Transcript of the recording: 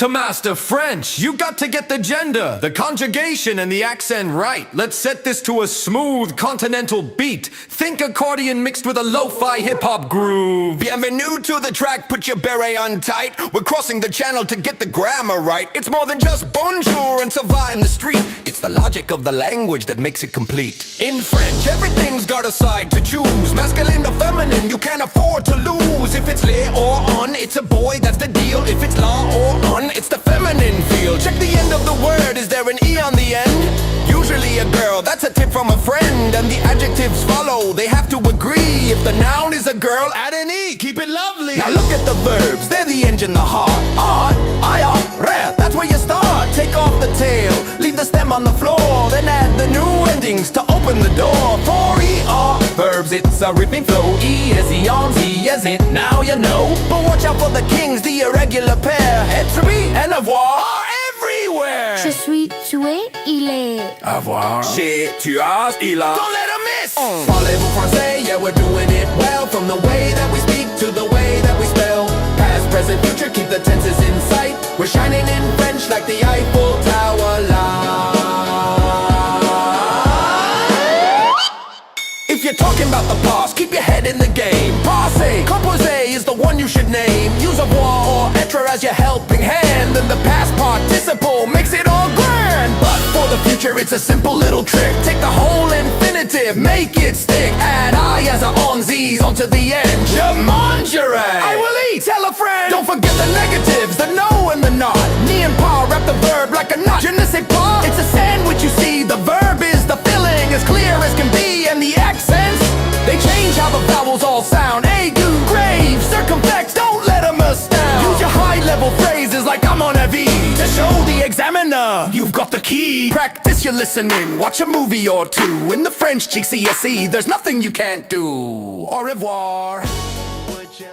To master French, you got to get the gender, the conjugation, and the accent right. Let's set this to a smooth continental beat. Think accordion mixed with a lo-fi hip-hop groove. Bienvenue to the track, put your beret on tight. We're crossing the channel to get the grammar right. It's more than just bonjour and ça va in the street. It's the logic of the language that makes it complete. In French, everything's got a side to choose. Masculine or feminine, you can't afford to lose. If it's le or on, it's a boy, that's the deal. If it's la or on, it's the feminine feel. Check the end of the word, is there an E on the end? Usually a girl, that's a tip from a friend. And the adjectives follow, they have to agree. If the noun is a girl, add an E, keep it lovely. Now look at the verbs, they're the engine, the heart. Art, Avoir, that's where you start. Take off the tail, leave the stem on the floor. Then add the new endings to open the door. For ER, verbs, it's a ripping flow. E as the on, Z as it, now you know. But watch out for the kings, the irregular pair. Être and avoir are everywhere. Je suis, tu es, il est. Avoir, chez, tu as, il a. Don't let him miss. Parlez-vous français? Yeah, we're doing it well. From the way that we speak to the way that we spell. Past, present, future, keep the tenses in sight. We're shining in French like the Eiffel Tower light. If you're talking about the past, keep your head in the game. Passé, composé is the one you should name. Use avoir or être as your helping hand. And the past participle makes it all grand. But for the future, it's a simple little trick. Take the whole infinitive, make it stick. Add I as a on, Z's onto the end. Je mangerai, I will eat, tell a friend. Don't forget the negatives, the no and the not. Ni and pa, wrap the verb like a knot. Je ne sais pas, it's a sandwich, you see. The verb is the filling, as clear as can be. And the accents, they change how the vowels all sound. Aigu, grave, circumflex, don't let them astound. Use your high-level phrases like I'm on a V to show the examiner you've got the key. Practice your listening, watch a movie or two. In the French GCSE, there's nothing you can't do. Au revoir. Would you